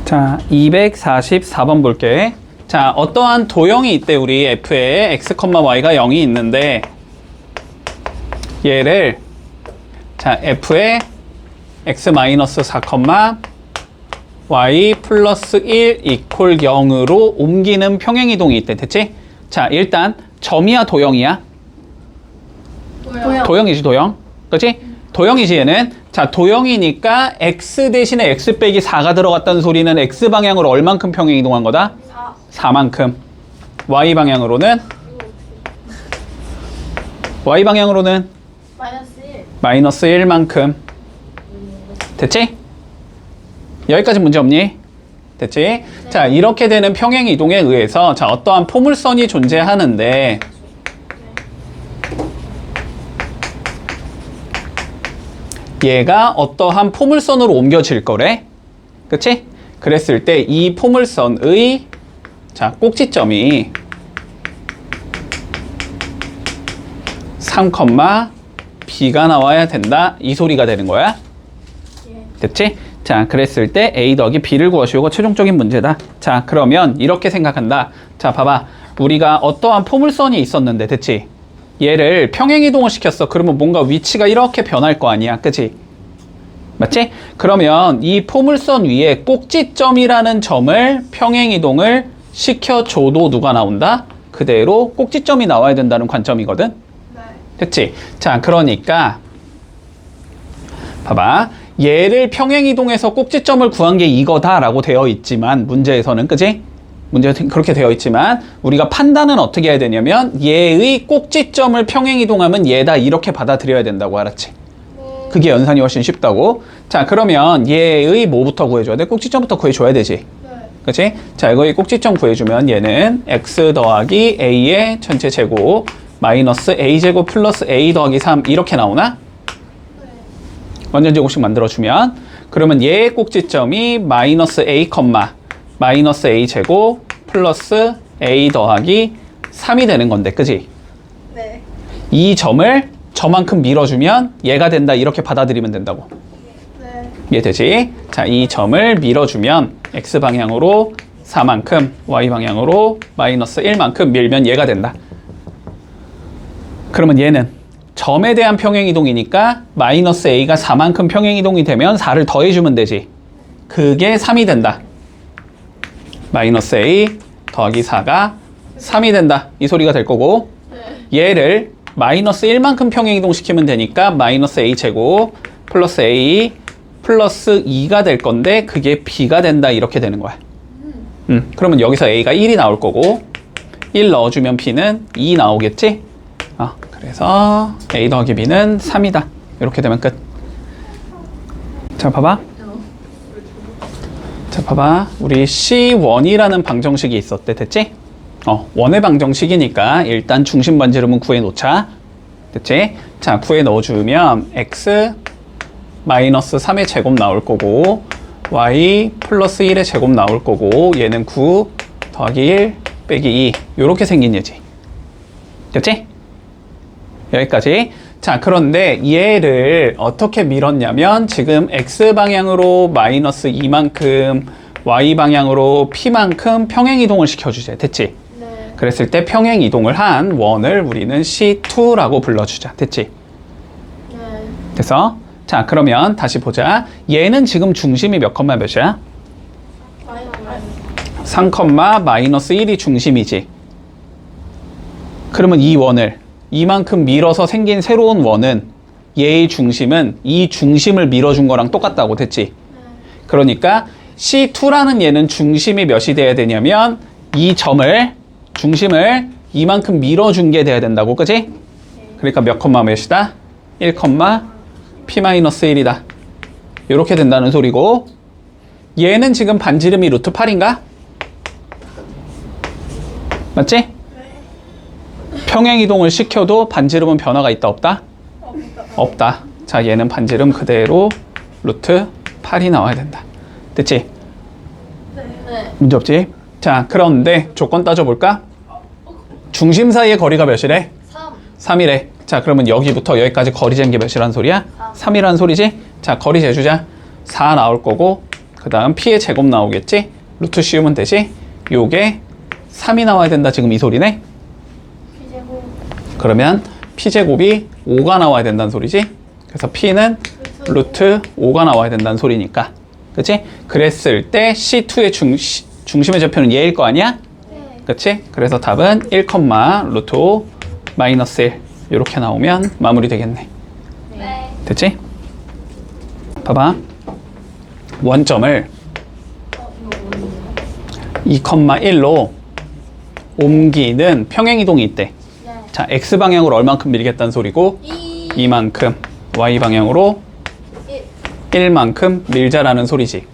자, 244번 볼게. 자, 어떠한 도형이 있대. 우리 f에 x, y가 0이 있는데 얘를 자, f에 x-4, y 플러스 1 이퀄 0으로 옮기는 평행이동이 있대. 됐지? 자, 일단 점이야 도형이야? 도형이지 도형. 그렇지? 도형이지 얘는. 자, 도형이니까 x 대신에 x 빼기 4가 들어갔다는 소리는 x 방향으로 얼만큼 평행이동한 거다? 4만큼. y 방향으로는? y 방향으로는? 마이너스 1만큼. 됐지? 여기까지 문제 없니? 됐지? 네. 자, 이렇게 되는 평행이동에 의해서 자, 어떠한 포물선이 존재하는데 얘가 어떠한 포물선으로 옮겨질 거래. 그치? 그랬을 때 이 포물선의 자, 꼭지점이 3, B가 나와야 된다. 이 소리가 되는 거야. 됐지? 자, 그랬을 때 A 더하기 B를 구하시오가 최종적인 문제다. 자, 그러면 이렇게 생각한다. 자, 봐봐. 우리가 어떠한 포물선이 있었는데, 됐지? 얘를 평행이동을 시켰어. 그러면 뭔가 위치가 이렇게 변할 거 아니야. 그치? 맞지? 그러면 이 포물선 위에 꼭지점이라는 점을 평행이동을 시켜줘도 누가 나온다? 그대로 꼭지점이 나와야 된다는 관점이거든? 네. 됐지? 자, 그러니까 봐봐. 얘를 평행이동해서 꼭지점을 구한 게 이거다라고 되어 있지만 문제에서는, 그치? 문제에서는 그렇게 되어 있지만 우리가 판단은 어떻게 해야 되냐면 얘의 꼭지점을 평행이동하면 얘다 이렇게 받아들여야 된다고. 알았지? 그게 연산이 훨씬 쉽다고. 자, 그러면 얘의 뭐부터 구해줘야 돼? 꼭지점부터 구해줘야 되지. 그치? 자, 이거의 꼭지점 구해주면 얘는 x 더하기 a의 전체 제곱 마이너스 a제곱 플러스 a 더하기 3 이렇게 나오나? 완전 제곱식 만들어주면 그러면 얘의 꼭지점이 마이너스 a, 마이너스 a 제곱 플러스 a 더하기 3이 되는 건데, 그지? 네. 이 점을 저만큼 밀어주면 얘가 된다 이렇게 받아들이면 된다고. 네. 이해되지? 자, 이 점을 밀어주면 x 방향으로 4만큼, y 방향으로 마이너스 1만큼 밀면 얘가 된다. 그러면 얘는 점에 대한 평행이동이니까 마이너스 a가 4만큼 평행이동이 되면 4를 더해주면 되지. 그게 3이 된다. 마이너스 a 더하기 4가 3이 된다. 이 소리가 될 거고, 얘를 마이너스 1만큼 평행이동 시키면 되니까 마이너스 a 제곱 플러스 a 플러스 2가 될 건데 그게 b가 된다 이렇게 되는 거야. 그러면 여기서 a가 1이 나올 거고 1 넣어주면 b는 2 나오겠지? 그래서 a 더하기 b는 3이다. 이렇게 되면 끝. 자, 봐봐. 자, 봐봐. 우리 C1이라는 방정식이 있었대. 됐지? 원의 방정식이니까 일단 중심 반지름은 구해 놓자. 됐지? 자, 구해 넣어주면 x 마이너스 3의 제곱 나올 거고 y 플러스 1의 제곱 나올 거고 얘는 9 더하기 1 빼기 2 요렇게 생긴 얘지. 됐지? 여기까지. 자, 그런데 얘를 어떻게 밀었냐면 지금 x방향으로 마이너스 2만큼 y방향으로 p만큼 평행이동을 시켜주자. 됐지? 네. 그랬을 때 평행이동을 한 원을 우리는 C2라고 불러주자. 됐지? 네. 됐어? 자, 그러면 다시 보자. 얘는 지금 중심이 몇 컴마 몇이야? 3 컴마 마이너스 1이 중심이지. 그러면 이 원을 이만큼 밀어서 생긴 새로운 원은 얘의 중심은 이 중심을 밀어준 거랑 똑같다고. 됐지? 그러니까 C2라는 얘는 중심이 몇이 돼야 되냐면 이 점을 중심을 이만큼 밀어준 게 돼야 된다고. 그치? 그러니까 몇 컴마 몇이다? 1 컴마 P-1이다. 이렇게 된다는 소리고, 얘는 지금 반지름이 루트 8인가? 맞지? 평행이동을 시켜도 반지름은 변화가 있다 없다? 없다. 자, 얘는 반지름 그대로 루트 8이 나와야 된다. 됐지? 네. 문제 없지? 자, 그런데 조건 따져볼까? 중심 사이의 거리가 몇이래? 3이래. 자, 그러면 여기부터 여기까지 거리 잰 게 몇이란 소리야? 3이란 소리지? 자, 거리 재주자. 4 나올 거고 그 다음 p의 제곱 나오겠지? 루트 씌우면 되지? 요게 3이 나와야 된다. 지금 이 소리네? P제곱 그러면 p제곱이 5가 나와야 된다는 소리지? 그래서 p는 루트 5가 나와야 된다는 소리니까. 그치? 그랬을 때 C2의 중심의 좌표는 얘일 거 아니야? 네. 그치? 그래서 답은 1, 루트 5 마이너스 1 이렇게 나오면 마무리 되겠네. 네. 됐지? 봐봐. 원점을 이거 2,1로 옮기는 평행이동이 있대. 네. 자, X방향으로 얼만큼 밀겠다는 소리고 2만큼 Y방향으로 1만큼 밀자라는 소리지.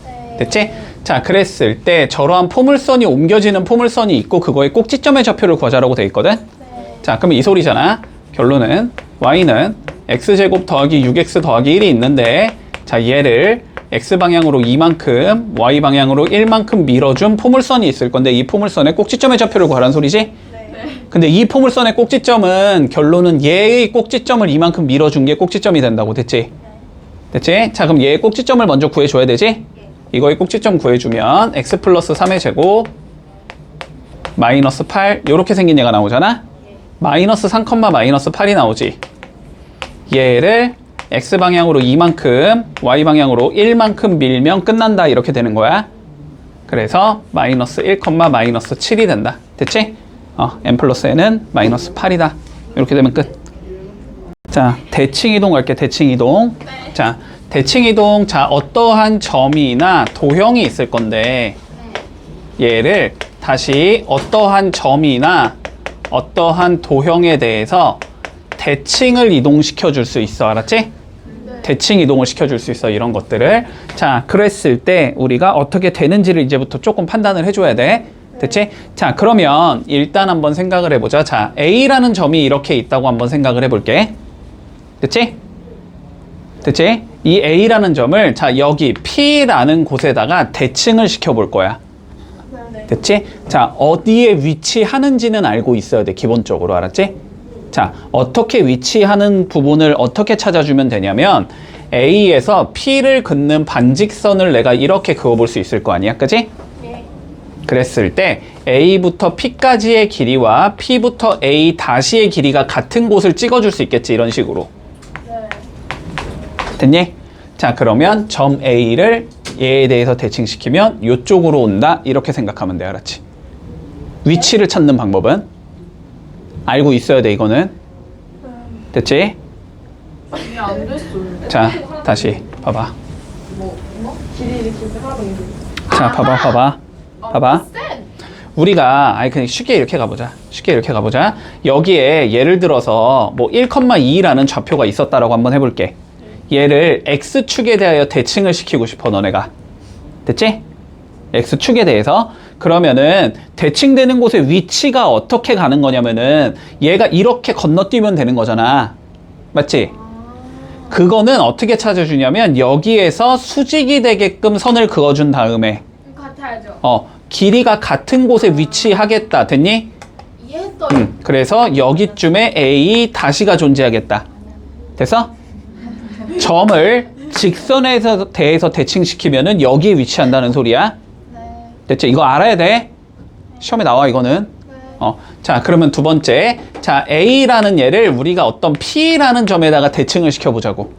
네. 됐지? 자, 그랬을 때 저러한 포물선이 옮겨지는 포물선이 있고 그거의 꼭지점의 좌표를 구하자라고 돼 있거든? 네. 자, 그러면 이 소리잖아. 결론은 Y는 X제곱 더하기 6X 더하기 1이 있는데 자, 얘를 X방향으로 2만큼 Y방향으로 1만큼 밀어준 포물선이 있을 건데 이 포물선의 꼭지점의 좌표를 구하라는 소리지? 네. 근데 이 포물선의 꼭지점은 결론은 얘의 꼭지점을 이만큼 밀어준 게 꼭지점이 된다고. 됐지? 됐지? 자, 그럼 얘의 꼭지점을 먼저 구해줘야 되지? 이거의 꼭지점 구해주면 x 플러스 3의 제곱 마이너스 8 요렇게 생긴 얘가 나오잖아? 마이너스 3, 마이너스 8이 나오지. 얘를 x방향으로 2만큼 y방향으로 1만큼 밀면 끝난다 이렇게 되는 거야. 그래서 마이너스 1, 마이너스 7이 된다. 됐지? n 플러스 n은 마이너스 8이다. 이렇게 되면 끝. 자, 대칭이동 갈게. 대칭이동. 자, 대칭이동. 자, 어떠한 점이나 도형이 있을 건데 얘를 다시 어떠한 점이나 어떠한 도형에 대해서 대칭을 이동시켜 줄 수 있어. 알았지? 대칭 이동을 시켜줄 수 있어. 이런 것들을. 자, 그랬을 때 우리가 어떻게 되는지를 이제부터 조금 판단을 해줘야 돼. 됐지? 자, 그러면 일단 한번 생각을 해보자. 자, A라는 점이 이렇게 있다고 한번 생각을 해볼게. 됐지? 됐지? 이 A라는 점을 자, 여기 P라는 곳에다가 대칭을 시켜볼 거야. 됐지? 자, 어디에 위치하는지는 알고 있어야 돼. 기본적으로. 알았지? 자, 어떻게 위치하는 부분을 어떻게 찾아주면 되냐면 A에서 P를 긋는 반직선을 내가 이렇게 그어볼 수 있을 거 아니야? 그지? 네. 그랬을 때 A부터 P까지의 길이와 P부터 A 다시의 길이가 같은 곳을 찍어줄 수 있겠지. 이런 식으로. 네. 됐니? 자, 그러면 점 A를 얘에 대해서 대칭시키면 이쪽으로 온다. 이렇게 생각하면 돼. 알았지? 위치를 찾는 방법은 알고 있어야 돼. 이거는. 됐지? 이게 안 됐어. 자, 다시 봐봐. 뭐? 길이 이렇게 하는 거. 자, 봐봐. 우리가 그냥 쉽게 이렇게 가보자. 여기에 예를 들어서 뭐 1,2라는 좌표가 있었다라고 한번 해볼게. 얘를 x축에 대하여 대칭을 시키고 싶어. 너네가. 됐지? x축에 대해서. 그러면은 대칭되는 곳의 위치가 어떻게 가는 거냐면은 얘가 이렇게 건너뛰면 되는 거잖아. 맞지? 그거는 어떻게 찾아주냐면 여기에서 수직이 되게끔 선을 그어준 다음에 같아야죠. 길이가 같은 곳에 위치하겠다. 됐니? 이해했어요. 그래서 여기쯤에 A 다시가 존재하겠다. 됐어? 점을 직선에서 대해서 대칭시키면은 여기에 위치한다는 소리야. 네. 됐지? 이거 알아야 돼. 시험에 나와 이거는. 네. 자, 그러면 두 번째. 자, A라는 얘를 우리가 어떤 P라는 점에다가 대칭을 시켜보자고.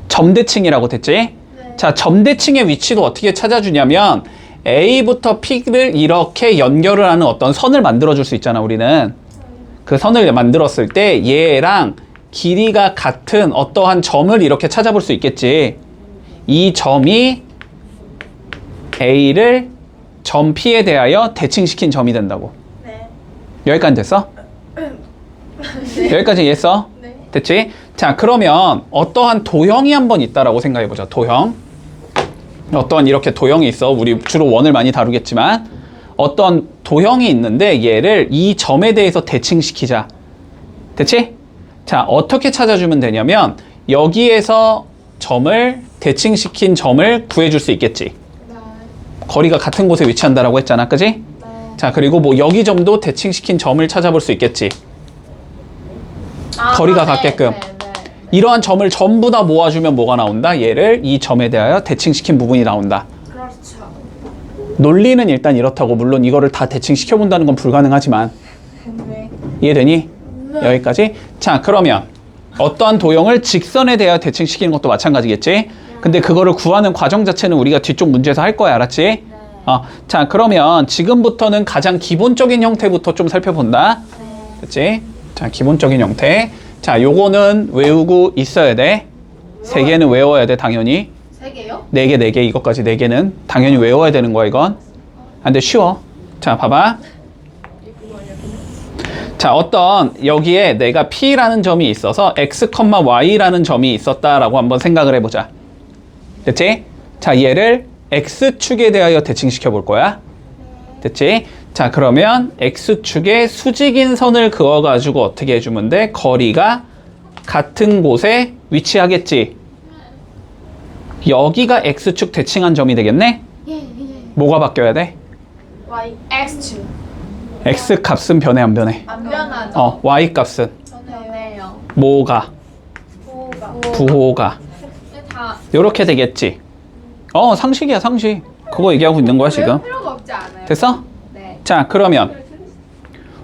점대칭이라고 됐지? 네. 자, 점대칭의 위치도 어떻게 찾아주냐면 A부터 P를 이렇게 연결을 하는 어떤 선을 만들어줄 수 있잖아, 우리는. 그 선을 만들었을 때 얘랑 길이가 같은 어떠한 점을 이렇게 찾아볼 수 있겠지. 이 점이 A를 점 P에 대하여 대칭시킨 점이 된다고. 네. 여기까지 됐어? 여기까지 이해했어? 네. 됐지? 자, 그러면 어떠한 도형이 한번 있다라고 생각해보자. 도형. 어떠한 이렇게 도형이 있어. 우리 주로 원을 많이 다루겠지만 어떤 도형이 있는데 얘를 이 점에 대해서 대칭시키자. 됐지? 자, 어떻게 찾아주면 되냐면 여기에서 점을 대칭시킨 점을 구해줄 수 있겠지. 네. 거리가 같은 곳에 위치한다라고 했잖아. 그지? 네. 자, 그리고 뭐 여기 점도 대칭시킨 점을 찾아볼 수 있겠지. 거리가 같게끔. 네. 이러한 점을 전부 다 모아주면 뭐가 나온다? 얘를 이 점에 대하여 대칭시킨 부분이 나온다. 그렇죠. 논리는 일단 이렇다고. 물론 이거를 다 대칭시켜 본다는 건 불가능하지만. 네. 이해되니? 여기까지? 자, 그러면 어떠한 도형을 직선에 대하여 대칭시키는 것도 마찬가지겠지? 근데 그거를 구하는 과정 자체는 우리가 뒤쪽 문제에서 할 거야, 알았지? 자, 그러면 지금부터는 가장 기본적인 형태부터 좀 살펴본다. 그치? 자, 기본적인 형태. 자, 요거는 외우고 있어야 돼. 3개는 외워야 돼, 당연히. 3개요? 4개, 4개, 이것까지 4개는 당연히 외워야 되는 거야, 이건. 근데 쉬워. 자, 봐봐. 자, 어떤 여기에 내가 P라는 점이 있어서 X, Y라는 점이 있었다라고 한번 생각을 해보자. 됐지? 자, 얘를 X축에 대하여 대칭시켜 볼 거야. 됐지? 자, 그러면 X축에 수직인 선을 그어가지고 어떻게 해주면 돼? 거리가 같은 곳에 위치하겠지. 여기가 X축 대칭한 점이 되겠네? 뭐가 바뀌어야 돼? Y. X축. X 값은 변해, 안 변해? 안 변하죠. Y 값은 변해요. 뭐가? 부호가. 부호가. 다 요렇게 되겠지. 상식이야, 상식. 그거 얘기하고 있는 거야, 지금. 외울 필요가 없지 않아요? 됐어? 네. 자, 그러면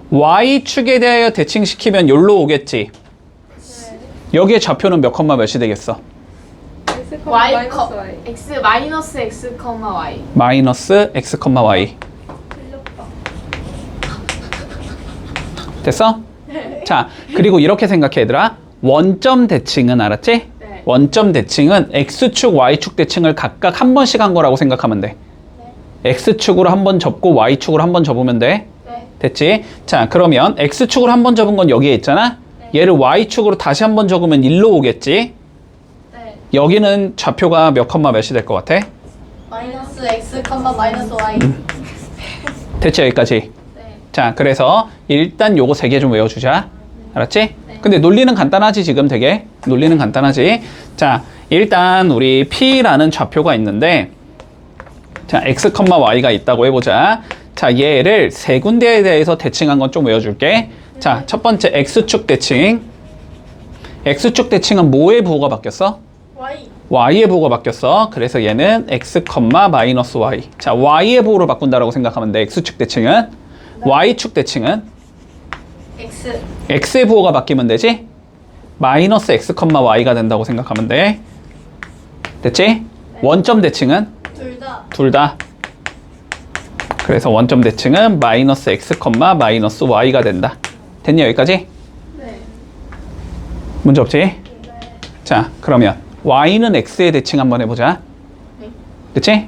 Y축에 대하여 대칭시키면 여기로 오겠지. 여기에 좌표는 몇 컴마 몇이 되겠어? X, Y, 마이너스 Y. X 마이너스 X, Y. 마이너스 X, Y. 틀렸다. 됐어? 자, 그리고 이렇게 생각해, 얘들아. 원점 대칭은 알았지? 네. 원점 대칭은 X축, Y축 대칭을 각각 한 번씩 한 거라고 생각하면 돼. X축으로 한 번 접고 Y축으로 한 번 접으면 돼. 네. 됐지? 자, 그러면 X축으로 한 번 접은 건 여기에 있잖아? 얘를 Y축으로 다시 한 번 접으면 1로 오겠지? 네. 여기는 좌표가 몇 컴마 몇이 될 것 같아? 마이너스 X, 마이너스 Y. 됐지? 여기까지? 네. 자, 그래서 일단 요거 3개 좀 외워주자. 알았지? 네. 근데 논리는 간단하지, 지금 되게. 논리는 간단하지. 자, 일단 우리 P라는 좌표가 있는데, 자, X, Y가 있다고 해보자. 자, 얘를 3군데에 대해서 대칭한 건 좀 외워줄게. 자, 첫 번째 X축 대칭. X축 대칭은 뭐의 부호가 바뀌었어? Y. Y의 부호가 바뀌었어. 그래서 얘는 X, 마이너스 Y. 자, Y의 부호로 바꾼다라고 생각하면 돼. X축 대칭은. Y축 대칭은 X. X의 부호가 바뀌면 되지? 마이너스 X, Y가 된다고 생각하면 돼. 됐지? 원점 대칭은 둘 다. 둘 다. 그래서 원점 대칭은 마이너스 X, 마이너스 Y가 된다. 됐니, 여기까지? 네. 문제 없지? 자, 그러면 Y는 X의 대칭 한번 해보자. 됐지?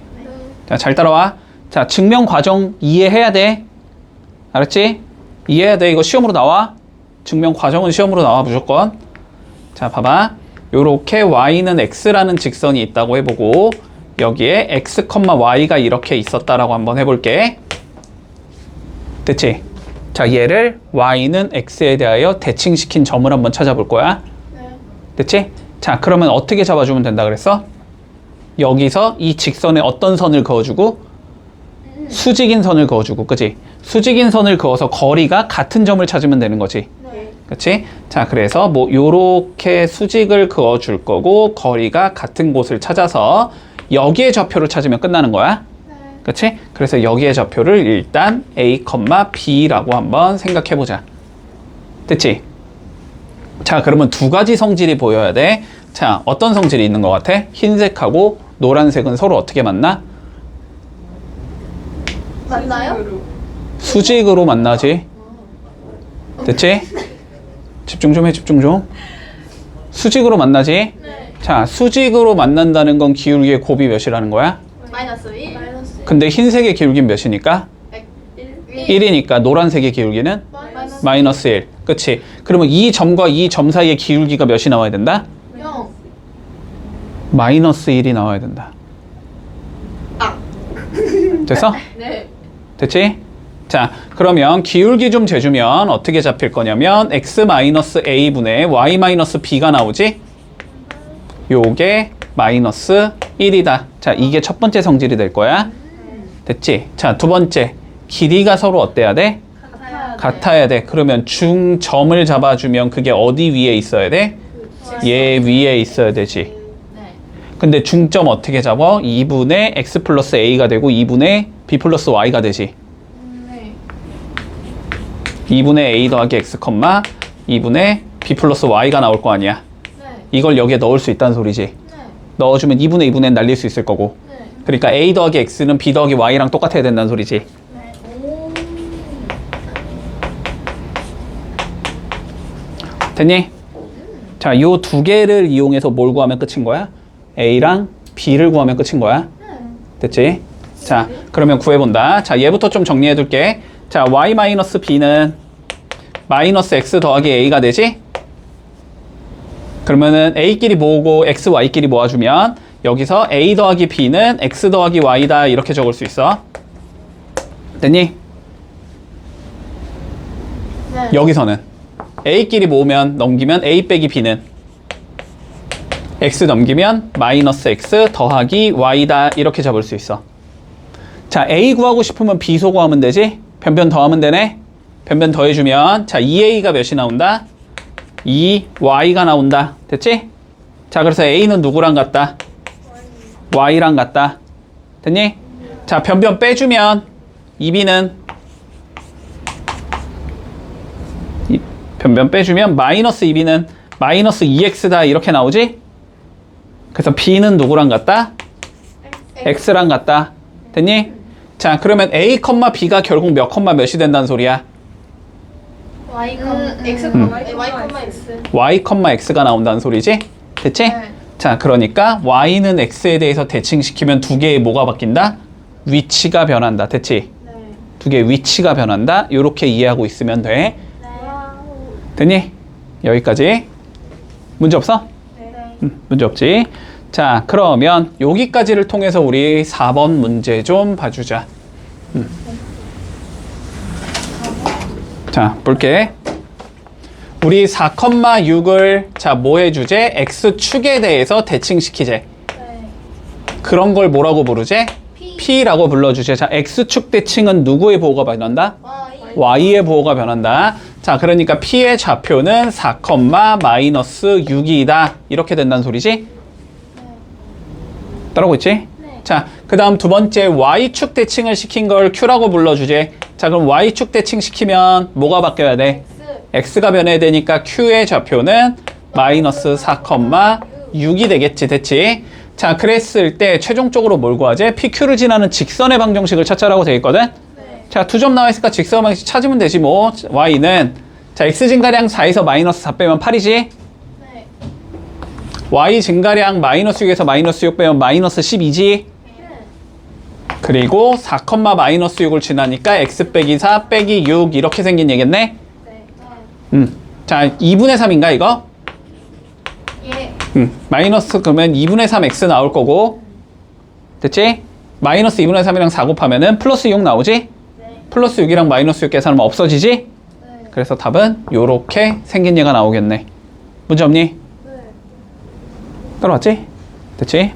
자, 잘 따라와. 자, 증명 과정 이해해야 돼. 알았지? 이해해야 돼. 이거 시험으로 나와. 증명 과정은 시험으로 나와, 무조건. 자, 봐봐. 요렇게 Y는 X라는 직선이 있다고 해보고, 여기에 X, Y가 이렇게 있었다라고 한번 해볼게. 됐지? 자, 얘를 Y는 X에 대하여 대칭시킨 점을 한번 찾아볼 거야. 네. 됐지? 자, 그러면 어떻게 잡아주면 된다 그랬어? 여기서 이 직선에 어떤 선을 그어주고 수직인 선을 그어주고, 그치? 수직인 선을 그어서 거리가 같은 점을 찾으면 되는 거지. 네. 그치? 자, 그래서 뭐 요렇게 수직을 그어줄 거고 거리가 같은 곳을 찾아서 여기에 좌표를 찾으면 끝나는 거야. 그치? 그래서 여기에 좌표를 일단 A, B라고 한번 생각해보자. 됐지? 자, 그러면 2가지 성질이 보여야 돼. 자, 어떤 성질이 있는 것 같아? 흰색하고 노란색은 서로 어떻게 만나? 맞나요? 수직으로 만나지. 됐지? 집중 좀 해, 집중 좀. 수직으로 만나지? 네. 자, 수직으로 만난다는 건 기울기의 곱이 몇이라는 거야? 마이너스 1. 마이너스 근데 흰색의 기울기는 몇이니까? 1. 1이니까 노란색의 기울기는? 마이너스 마이너스 1. 그치? 그러면 이 점과 이 점 사이의 기울기가 몇이 나와야 된다? 0. 마이너스 1이 나와야 된다. 됐어? 네. 됐지? 자, 그러면 기울기 좀 재주면 어떻게 잡힐 거냐면 x-a분의 y-b가 나오지? 요게 마이너스 1이다. 자, 이게 첫 번째 성질이 될 거야. 됐지? 자, 두 번째. 길이가 서로 어때야 돼? 같아야 돼. 같아야 돼. 그러면 중점을 잡아주면 그게 어디 위에 있어야 돼? 얘 위에 있어야 되지. 네. 근데 중점 어떻게 잡아? 2분의 x 플러스 a가 되고 2분의 b 플러스 y가 되지. 네. 2분의 a 더하기 x, 2분의 b 플러스 y가 나올 거 아니야. 네. 이걸 여기에 넣을 수 있다는 소리지. 네. 넣어주면 2분의 2분의 날릴 수 있을 거고. 네. 그러니까 a 더하기 x는 b 더하기 y랑 똑같아야 된다는 소리지. 네. 오. 됐니? 자, 요 두 개를 이용해서 뭘 구하면 끝인 거야? a랑 b를 구하면 끝인 거야. 됐지? 자, 그러면 구해본다. 자, 얘부터 좀 정리해둘게. 자, y-b는 마이너스 x 더하기 a가 되지? 그러면은 a끼리 모으고 x, y끼리 모아주면 여기서 a 더하기 b는 x 더하기 y다 이렇게 적을 수 있어. 됐니? 네. 여기서는 a끼리 모으면 넘기면 a 빼기 b는 x 넘기면 마이너스 x 더하기 y다 이렇게 잡을 수 있어. 자, a 구하고 싶으면 b 소구하면 되지? 변변 더하면 되네? 변변 더해주면 자 2a가 몇이 나온다? 2y가 나온다. 됐지? 자, 그래서 a는 누구랑 같다? y랑 같다. 됐니? 자, 변변 빼주면 2b는 변변 빼주면 마이너스 2b는 마이너스 2x다 이렇게 나오지? 그래서 b는 누구랑 같다? x랑 같다. 됐니? 자, 그러면 a, b가 결국 몇 컴마 몇이 된다는 소리야? Y, X, Y, Y, X. y, x가 나온다는 소리지? 됐지? 네. 자, 그러니까 y는 x에 대해서 대칭시키면 두 개의 뭐가 바뀐다? 위치가 변한다. 됐지? 네. 두 개의 위치가 변한다. 요렇게 이해하고 있으면 돼. 네. 됐니? 여기까지. 문제 없어? 네. 문제 없지? 자, 그러면 여기까지를 통해서 우리 4번 문제 좀 봐주자. 자, 볼게. 우리 4,6을 자, 뭐 해주제? x축에 대해서 대칭시키제. 네. 그런 걸 뭐라고 부르제? P라고 불러주제. 자, x축 대칭은 누구의 보호가 변한다? Y. y의 보호가 변한다. 자, 그러니까 P의 좌표는 4, 마이너스 6이다. 이렇게 된다는 소리지? 따라오고 있지? 네. 자, 그 다음 두 번째 y축 대칭을 시킨 걸 Q라고 불러주제. 자, 그럼 y축 대칭 시키면 뭐가 바뀌어야 돼? X. x가 변해야 되니까 Q의 좌표는 마이너스 4, 6이 되겠지. 됐지? 자, 그랬을 때 최종적으로 뭘 구하지? PQ를 지나는 직선의 방정식을 찾자라고 돼 있거든? 네. 자, 두 점 나와 있으니까 직선 방정식 찾으면 되지 뭐. y는 자, x 증가량 4에서 마이너스 4 빼면 8이지? 네. y 증가량 마이너스 6에서 마이너스 6 빼면 마이너스 12지? 네. 그리고 4, 마이너스 6을 지나니까 x 빼기 4 빼기 6 이렇게 생긴 얘겠네? 네. 자, 2분의 3인가 이거? 예. 마이너스 그러면 2분의 3 x 나올 거고. 됐지? 마이너스 2분의 3이랑 4 곱하면은 플러스 6 나오지? 네. 플러스 6이랑 마이너스 6 계산하면 없어지지? 네. 그래서 답은 요렇게 생긴 얘가 나오겠네. 문제 없니? 네. 따라왔지? 됐지?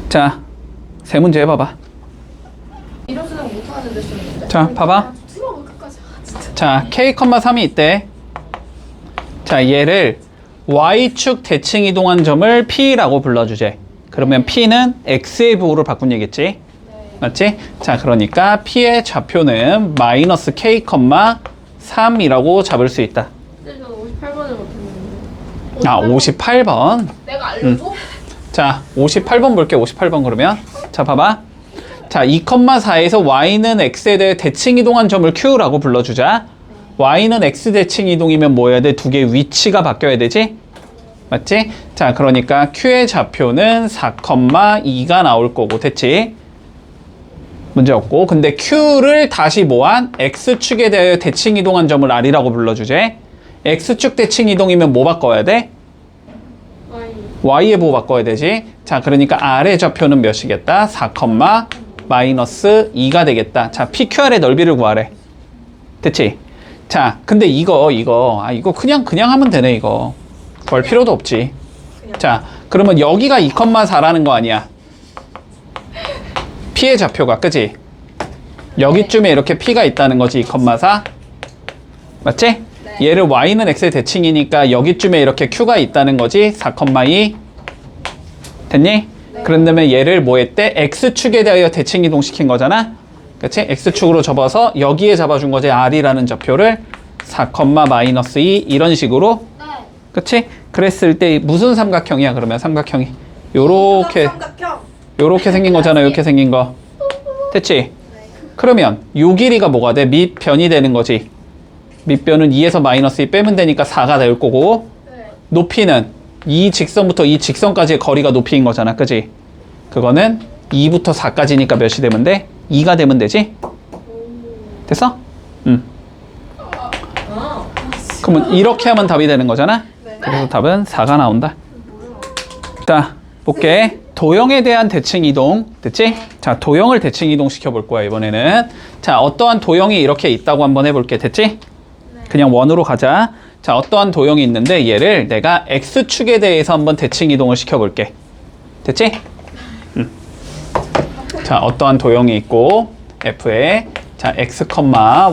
자, 세 문제 해봐봐. 이런 수능 못하는데 쓰는데. 자, 봐봐. 들어봐 끝까지. 진짜. 자, k,3이 있대. 자, 얘를 y축 대칭 이동한 점을 P라고 불러주제. 그러면 P는 x의 보호를 바꾼 얘기겠지? 맞지? 자, 그러니까 P의 좌표는 마이너스 k,3이라고 잡을 수 있다. 근데 저는 58번을 못했는데. 아, 58번. 내가 알려줘? 자, 58번 볼게. 58번 그러면. 자, 봐봐. 자, 2,4에서 y는 x에 대해 대칭 이동한 점을 q라고 불러주자. y는 x 대칭 이동이면 뭐 해야 돼? 두 개의 위치가 바뀌어야 되지? 맞지? 자, 그러니까 q의 좌표는 4,2가 나올 거고. 됐지? 문제 없고. 근데 q를 다시 뭐한? x축에 대해 대칭 이동한 점을 r이라고 불러주제. x축 대칭 이동이면 뭐 바꿔야 돼? y의 보호 바꿔야 되지. 자, 그러니까 r의 좌표는 몇이겠다? 4, 마이너스 2가 되겠다. 자, PQR의 넓이를 구하래. 됐지? 자, 근데 이거 그냥 하면 되네, 이거. 구할 필요도 없지. 자, 그러면 여기가 2,4라는 거 아니야? P의 좌표가, 그지? 여기쯤에 이렇게 P가 있다는 거지, 2,4. 맞지? 네. 얘를 y는 x의 대칭이니까 여기쯤에 이렇게 q가 있다는 거지. 4,2 됐니? 그런 다음에 얘를 뭐 했대? x축에 대하여 대칭 이동시킨 거잖아. 그치? x축으로 접어서 여기에 잡아준 거지. r이라는 좌표를 4, -2 이런 식으로. 네. 그치? 그랬을 때 무슨 삼각형이야? 그러면 삼각형이 요렇게 삼각형. 요렇게 생긴 거잖아. 요렇게 생긴 거. 됐지? 그러면 요 길이가 뭐가 돼? 밑변이 되는 거지. 밑변은 2에서 -2 빼면 되니까 4가 될 거고, 네. 높이는 이 직선부터 이 직선까지의 거리가 높이인 거잖아. 그지? 그거는 2부터 4까지니까 몇이 되면 돼? 2가 되면 되지? 됐어? 그러면 이렇게 하면 답이 되는 거잖아? 그래서 답은 4가 나온다. 자, 볼게. 도형에 대한 대칭 이동. 됐지? 자, 도형을 대칭 이동 시켜볼 거야, 이번에는. 자, 어떠한 도형이 이렇게 있다고 한번 해볼게. 됐지? 그냥 원으로 가자. 자, 어떠한 도형이 있는데 얘를 내가 x축에 대해서 한번 대칭 이동을 시켜볼게. 됐지? 자, 어떠한 도형이 있고 f에 자, x,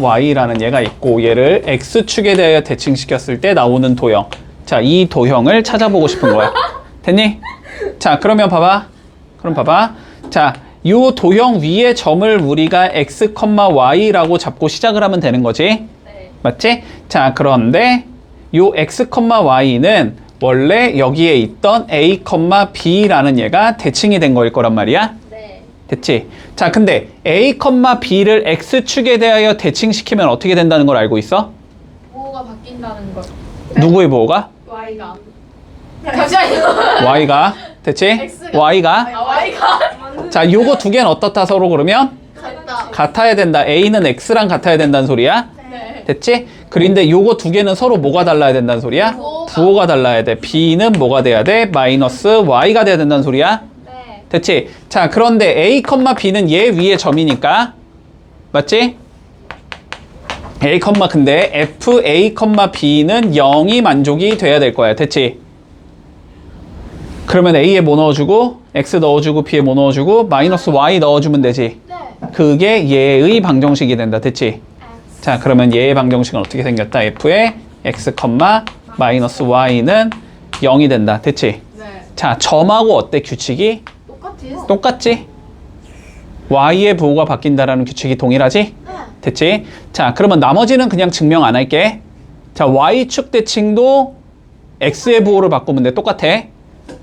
y라는 얘가 있고 얘를 x축에 대하여 대칭시켰을 때 나오는 도형. 자, 이 도형을 찾아보고 싶은 거야. 됐니? 자, 그러면 봐봐. 그럼 봐봐. 자, 요 도형 위에 점을 우리가 x, y라고 잡고 시작을 하면 되는 거지. 네. 맞지? 자, 그런데 요 x, y는 원래 여기에 있던 a, b라는 얘가 대칭이 된 거일 거란 말이야. 네. 됐지? 자, 근데 a, b를 x축에 대하여 대칭시키면 어떻게 된다는 걸 알고 있어? 보호가 바뀐다는 것. 누구의 보호가? Y가. 잠시만요. y가. 됐지? X가. y가. Y가. 자, 요거 두 개는 어떻다 서로 그러면? 같다. 같아야 된다. a는 x랑 같아야 된다는 소리야. 네. 됐지? 그런데 요거 두 개는 서로 뭐가 달라야 된다는 소리야? 부호가 달라야 돼. b는 뭐가 돼야 돼? 마이너스 y가 돼야 된다는 소리야. 네. 됐지? 자, 그런데 a, b는 얘 위에 점이니까 맞지? a, 근데 f, a, b는 0이 만족이 돼야 될 거야. 됐지? 그러면 a에 뭐 넣어주고 x 넣어주고 b에 뭐 넣어주고 마이너스 y 넣어주면 되지. 네. 그게 얘의 방정식이 된다. 됐지? X. 자, 그러면 얘의 방정식은 어떻게 생겼다? f의 x, 마이너스 y는 0이 된다. 됐지? 네. 자, 점하고 어때? 규칙이? 똑같이. 똑같지? y의 부호가 바뀐다라는 규칙이 동일하지? 네. 됐지? 자, 그러면 나머지는 그냥 증명 안 할게. 자, y축 대칭도 x의 부호를 바꾸면 돼. 똑같아.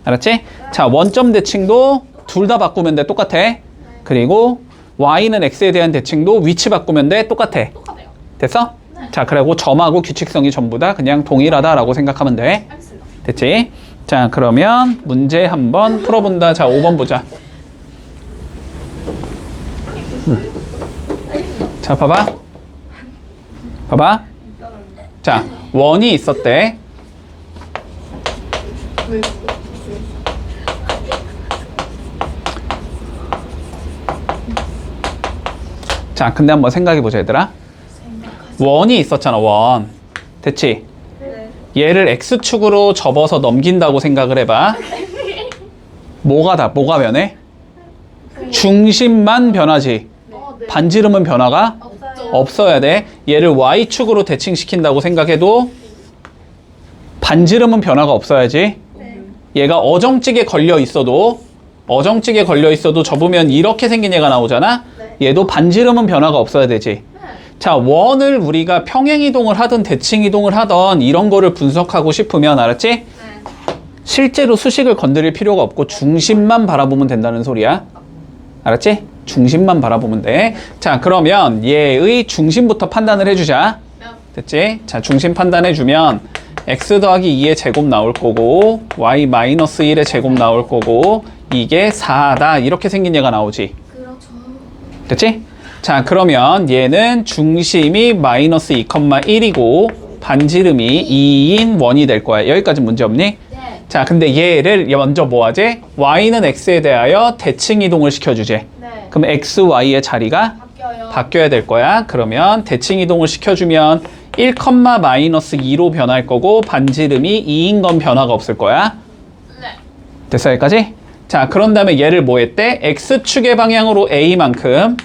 알았지? 자, 원점 대칭도 둘 다 바꾸면 돼. 똑같아. 그리고 y는 x에 대한 대칭도 위치 바꾸면 돼. 똑같아. 똑같아요. 됐어? 자, 그리고 점하고 규칙성이 전부 다 그냥 동일하다라고 생각하면 돼. 알겠습니다. 됐지? 자, 그러면 문제 한번 풀어본다. 자, 5번 보자. 자, 봐봐. 봐봐. 자, 원이 있었대. 자, 근데 한번 생각해보자, 얘들아. 원이 있었잖아, 원. 됐지? 얘를 x축으로 접어서 넘긴다고 생각을 해봐. 뭐가 변해? 중심만 변하지. 네. 반지름은 변화가 없어요. 없어야 돼. 얘를 y축으로 대칭시킨다고 생각해도 반지름은 변화가 없어야지. 얘가 어정찍에 걸려 있어도 접으면 이렇게 생긴 얘가 나오잖아. 얘도 반지름은 변화가 없어야 되지. 자, 원을 우리가 평행이동을 하든 대칭이동을 하든 이런 거를 분석하고 싶으면 알았지? 실제로 수식을 건드릴 필요가 없고 중심만 바라보면 된다는 소리야. 알았지? 중심만 바라보면 돼. 자, 그러면 얘의 중심부터 판단을 해주자. 됐지? 자, 중심 판단해주면 x 더하기 2의 제곱 나올 거고 y 마이너스 1의 제곱 나올 거고 이게 4다 이렇게 생긴 얘가 나오지. 그렇죠. 됐지? 자, 그러면 얘는 중심이 마이너스 2,1이고 반지름이 2인 원이 될 거야. 여기까지 문제 없니? 네. 자, 근데 얘를 먼저 뭐 하지? y는 x에 대하여 대칭 이동을 시켜주지. 네. 그럼 x, y의 자리가 바뀌어요. 바뀌어야 될 거야. 그러면 대칭 이동을 시켜주면 1, 마이너스 2로 변할 거고 반지름이 2인 건 변화가 없을 거야. 네. 됐어, 여기까지? 자, 그런 다음에 얘를 뭐 했대? x축의 방향으로 a만큼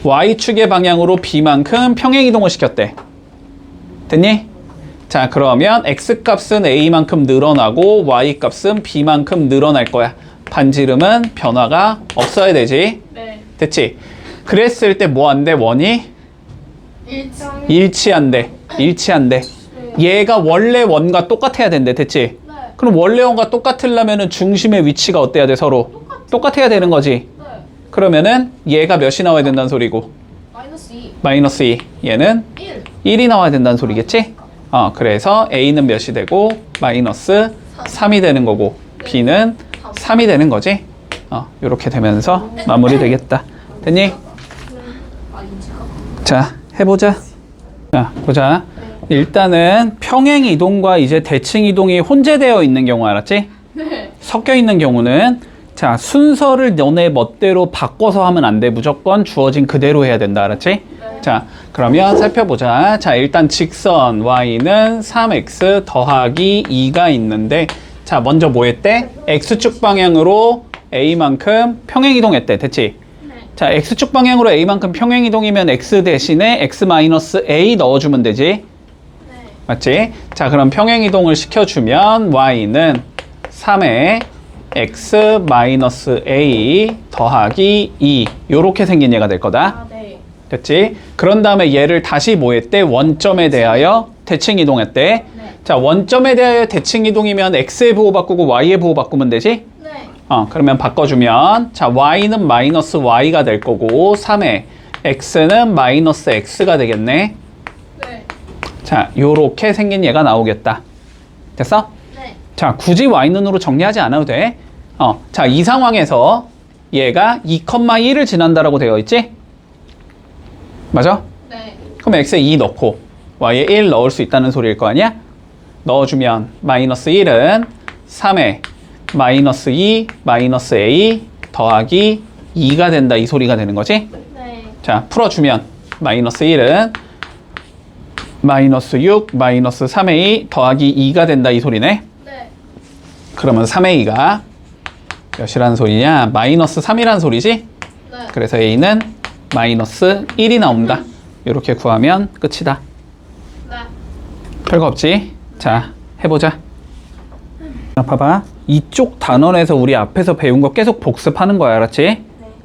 y축의 방향으로 b만큼 평행이동을 시켰대. 됐니? 자, 그러면 x값은 a만큼 늘어나고 y값은 b만큼 늘어날 거야. 반지름은 변화가 없어야 되지. 네. 됐지? 그랬을 때 뭐 안 돼? 원이 일장. 일치한대. 일치한대. 얘가 원래 원과 똑같아야 된대. 됐지? 네. 그럼 원래 원과 똑같으려면은 중심의 위치가 어때야 돼? 서로 똑같아야 되는 거지. 네. 그러면은 얘가 몇이 나와야 된다는 소리고 마이너스 2. 마이너스 2. 얘는 1. 1이 나와야 된다는 소리겠지? 그래서 A는 몇이 되고 마이너스 3이 되는 거고 B는 3이 되는 거지? 이렇게 되면서 마무리 되겠다. 됐니? 아, 인지가? 자, 해보자. 자, 보자. 일단은 평행 이동과 이제 대칭 이동이 혼재되어 있는 경우 알았지? 네. 섞여 있는 경우는 자, 순서를 너네 멋대로 바꿔서 하면 안 돼. 무조건 주어진 그대로 해야 된다. 알았지? 네. 자, 그러면 살펴보자. 자, 일단 직선 y는 3x 더하기 2가 있는데 자, 먼저 뭐 했대? x축 방향으로 a만큼 평행 이동했대. 됐지? 네. 자, x축 방향으로 a만큼 평행 이동이면 x 대신에 x-a 넣어주면 되지? 네. 맞지? 자, 그럼 평행 이동을 시켜주면 y는 3에 x-a 더하기 2 요렇게 생긴 얘가 될 거다. 아, 네. 됐지? 그런 다음에 얘를 다시 뭐 했대? 원점에 대하여 대칭 이동했대. 네. 자, 원점에 대하여 대칭 이동이면 x의 보호 바꾸고 y의 보호 바꾸면 되지? 네. 그러면 바꿔주면 자, y는 마이너스 y가 될 거고 3에 x는 마이너스 x가 되겠네. 네. 자, 요렇게 생긴 얘가 나오겠다. 됐어? 네. 자, 굳이 y는으로 정리하지 않아도 돼. 자, 이 상황에서 얘가 2,1을 지난다라고 되어 있지? 맞아? 네. 그럼 x에 2 넣고 y에 1 넣을 수 있다는 소리일 거 아니야? 넣어주면 마이너스 1은 3에 마이너스 2 마이너스 a 더하기 2가 된다 이 소리가 되는 거지? 네. 자, 풀어주면 마이너스 1은 마이너스 6 마이너스 3a 더하기 2가 된다 이 소리네. 네. 그러면 3a가 몇이라는 소리냐? 마이너스 3이라는 소리지? 네. 그래서 a는 마이너스 1이 나온다. 이렇게 구하면 끝이다. 네. 별거 없지? 자, 해보자. 자, 봐봐. 이쪽 단원에서 우리 앞에서 배운 거 계속 복습하는 거야. 알았지? 네.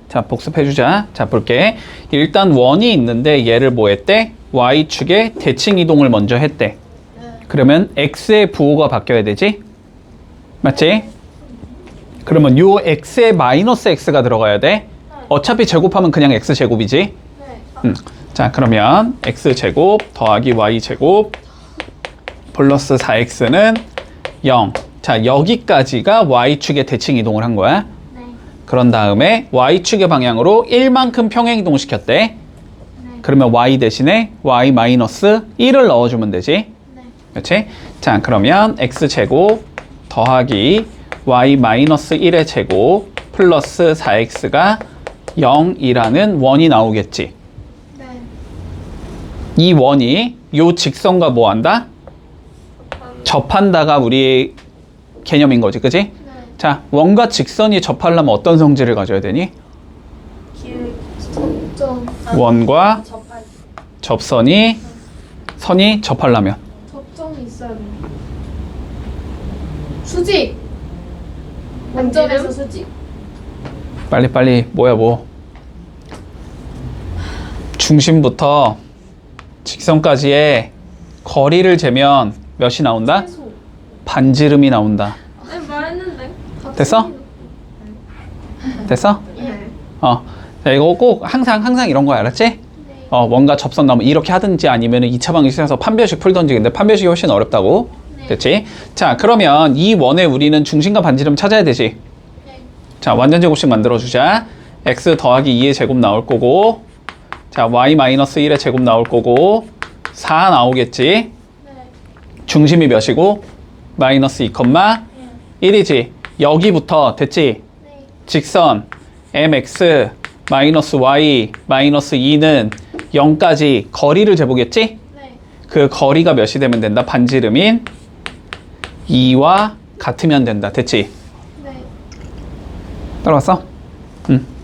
자, 복습해주자. 자, 볼게. 일단 원이 있는데 얘를 뭐 했대? y축에 대칭 이동을 먼저 했대. 네. 그러면 x의 부호가 바뀌어야 되지? 맞지? 그러면 요 x에 마이너스 x가 들어가야 돼. 어차피 제곱하면 그냥 x제곱이지. 네. 자, 그러면 x제곱 더하기 y제곱 플러스 4x는 0. 자, 여기까지가 y축의 대칭 이동을 한 거야. 네. 그런 다음에 y축의 방향으로 1만큼 평행 이동 시켰대. 네. 그러면 y 대신에 y-1을 넣어주면 되지. 네. 그렇지? 자, 그러면 x제곱 더하기 y-1의 제곱 플러스 4x가 0이라는 원이 나오겠지. 네. 이 원이 요 직선과 뭐 한다? 접한다가 우리 개념인 거지, 그지? 네. 자, 원과 직선이 접하려면 어떤 성질을 가져야 되니? 접점. 원과 접할. 선이 접하려면 접점이 있어야 돼. 수직. 원점에서 수직. 빨리 뭐야 뭐 중심부터 직선까지의 거리를 재면 몇이 나온다? 최소. 반지름이 나온다. 네, 말했는데. 됐어? 됐어? 네. 자, 이거 꼭 항상 이런 거 알았지? 네. 원과 접선 나오면 이렇게 하든지 아니면 2차 방식에서 판별식 풀던지. 근데 판별식이 훨씬 어렵다고. 네. 됐지? 자, 그러면 이 원에 우리는 중심과 반지름 찾아야 되지. 네. 자, 완전 제곱식 만들어주자. x 더하기 2의 제곱 나올 거고, 자, y-1의 제곱 나올 거고, 4 나오겠지? 네. 중심이 몇이고? 마이너스 2,1이지? 여기부터, 됐지? 네. 직선 mx 마이너스 y 마이너스 2는 0까지 거리를 재보겠지? 네. 그 거리가 몇이 되면 된다? 반지름인 2와 같으면 된다. 됐지? 네. 따라왔어?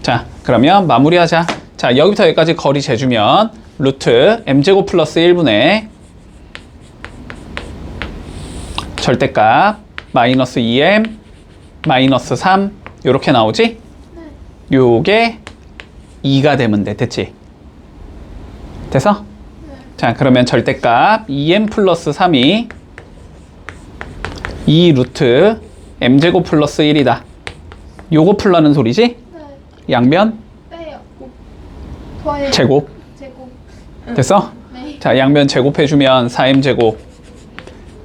자, 그러면 마무리하자. 자, 여기부터 여기까지 거리 재주면 루트 m제곱 플러스 1분의 절대값 마이너스 2m 마이너스 3 요렇게 나오지? 요게 2가 되면 돼. 됐지? 됐어? 자, 그러면 절대값 2m 플러스 3이 2 루트 m제곱 플러스 1이다. 요거 풀라는 소리지? 네. 양변 빼요. 더해요. 제곱. 제곱. 됐어? 네. 자, 양변 제곱해주면 4m제곱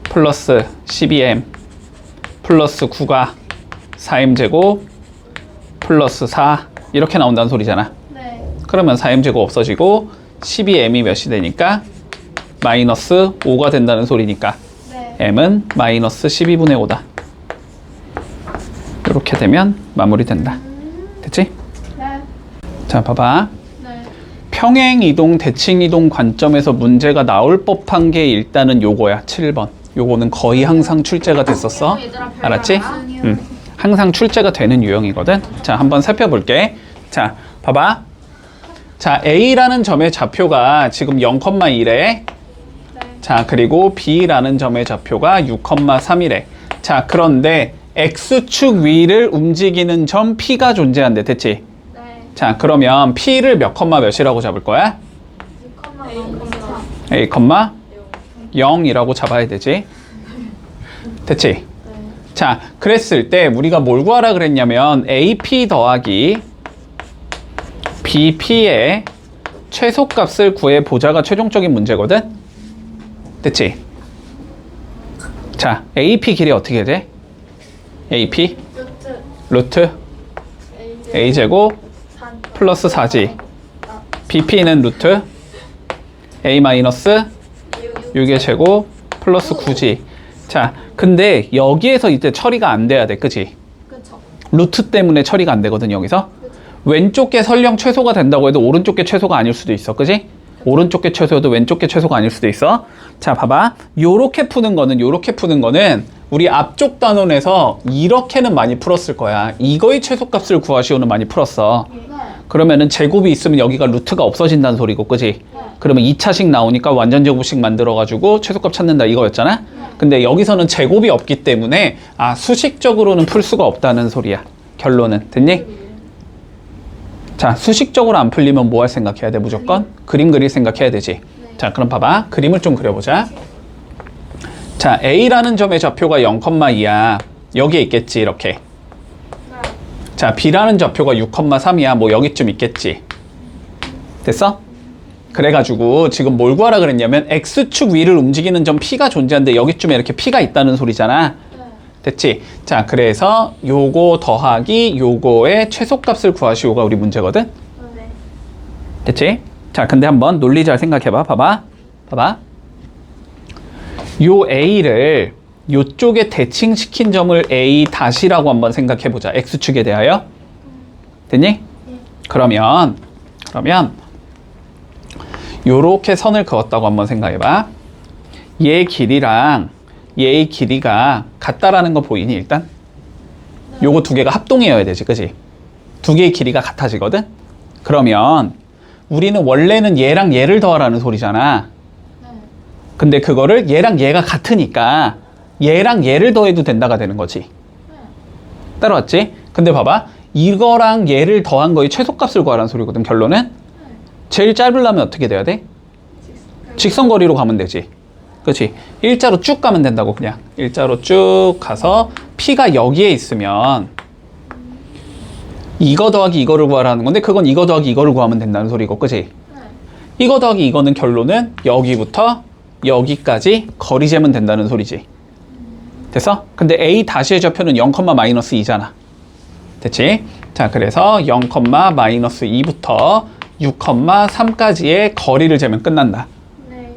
플러스 12m 플러스 9가 4m제곱 플러스 4 이렇게 나온다는 소리잖아. 네. 그러면 4m제곱 없어지고 12m이 몇이 되니까 마이너스 5가 된다는 소리니까 네. m은 마이너스 12분의 5다. 이렇게 되면 마무리된다. 됐지? 네. 자, 봐봐. 네. 평행이동, 대칭이동 관점에서 문제가 나올 법한 게 일단은 요거야. 7번. 요거는 거의 항상 출제가 됐었어. 알았지? 항상 출제가 되는 유형이거든. 자, 한번 살펴볼게. 자, 봐봐. 자, A라는 점의 좌표가 지금 0,1에 자, 그리고 B라는 점의 좌표가 6,3이래. 자, 그런데 X축 위를 움직이는 점 P가 존재한대. 됐지? 네. 자, 그러면 P를 몇 컴마 몇이라고 잡을 거야? 6,3. A 컴마 0이라고 잡아야 되지. 됐지? 자, 그랬을 때 우리가 뭘 구하라 그랬냐면 AP 더하기 BP의 최소값을 구해보자가 최종적인 문제거든? 됐지? 자, AP 길이 어떻게 돼? AP 루트 A제곱 플러스 4지. BP는 루트 A 마이너스 6의 제곱 플러스 9지. 자, 근데 여기에서 이제 처리가 안 돼야 돼. 그치? 그쵸. 루트 때문에 처리가 안 되거든, 여기서. 왼쪽 게 설령 최소가 된다고 해도 오른쪽 게 최소가 아닐 수도 있어. 그치? 오른쪽 게 최소여도 왼쪽 게 최소가 아닐 수도 있어. 자, 봐봐. 요렇게 푸는 거는 우리 앞쪽 단원에서 이렇게는 많이 풀었을 거야. 이거의 최소값을 구하시오는 많이 풀었어. 네. 그러면은 제곱이 있으면 여기가 루트가 없어진다는 소리고, 그지? 그러면 2차식 나오니까 완전 제곱식 만들어가지고 최소값 찾는다 이거였잖아? 근데 여기서는 제곱이 없기 때문에 수식적으로는 풀 수가 없다는 소리야. 결론은. 됐니? 자, 수식적으로 안 풀리면 뭐 할 생각해야 돼? 무조건? 그림 그릴 생각해야 되지. 자, 그럼 봐봐. 그림을 좀 그려보자. 자, A라는 점의 좌표가 0,2야. 여기에 있겠지, 이렇게. 자, B라는 좌표가 6,3이야. 뭐 여기쯤 있겠지. 됐어? 그래가지고 지금 뭘 구하라 그랬냐면 X축 위를 움직이는 점 P가 존재하는데 여기쯤에 이렇게 P가 있다는 소리잖아. 됐지? 자, 그래서 요거 더하기 요거의 최소값을 구하시오가 우리 문제거든? 네. 됐지? 자, 근데 한번 논리 잘 생각해봐. 봐봐. 요 A를 요쪽에 대칭시킨 점을 A 다시라고 한번 생각해보자. X축에 대하여. 됐니? 그러면 요렇게 선을 그었다고 한번 생각해봐. 얘 길이랑 얘의 길이가 같다라는 거 보이니 일단? 요거 두 개가 합동이어야 되지, 그지? 두 개의 길이가 같아지거든? 그러면 우리는 원래는 얘랑 얘를 더하라는 소리잖아. 근데 그거를 얘랑 얘가 같으니까 얘랑 얘를 더해도 된다가 되는 거지. 따라왔지? 근데 봐봐. 이거랑 얘를 더한 거의 최소값을 구하라는 소리거든, 결론은? 제일 짧으려면 어떻게 돼야 돼? 직선거리로 가면 되지. 그렇지? 일자로 쭉 가면 된다고. 그냥 일자로 쭉 가서 P가 여기에 있으면 이거 더하기 이거를 구하라는 건데 그건 이거 더하기 이거를 구하면 된다는 소리고, 그치? 이거 더하기 이거는 결론은 여기부터 여기까지 거리 재면 된다는 소리지. 됐어? 근데 A 다시의 좌표는 0, 마이너스 2잖아. 됐지? 자, 그래서 0, 마이너스 2부터 6, 3까지의 거리를 재면 끝난다. 네.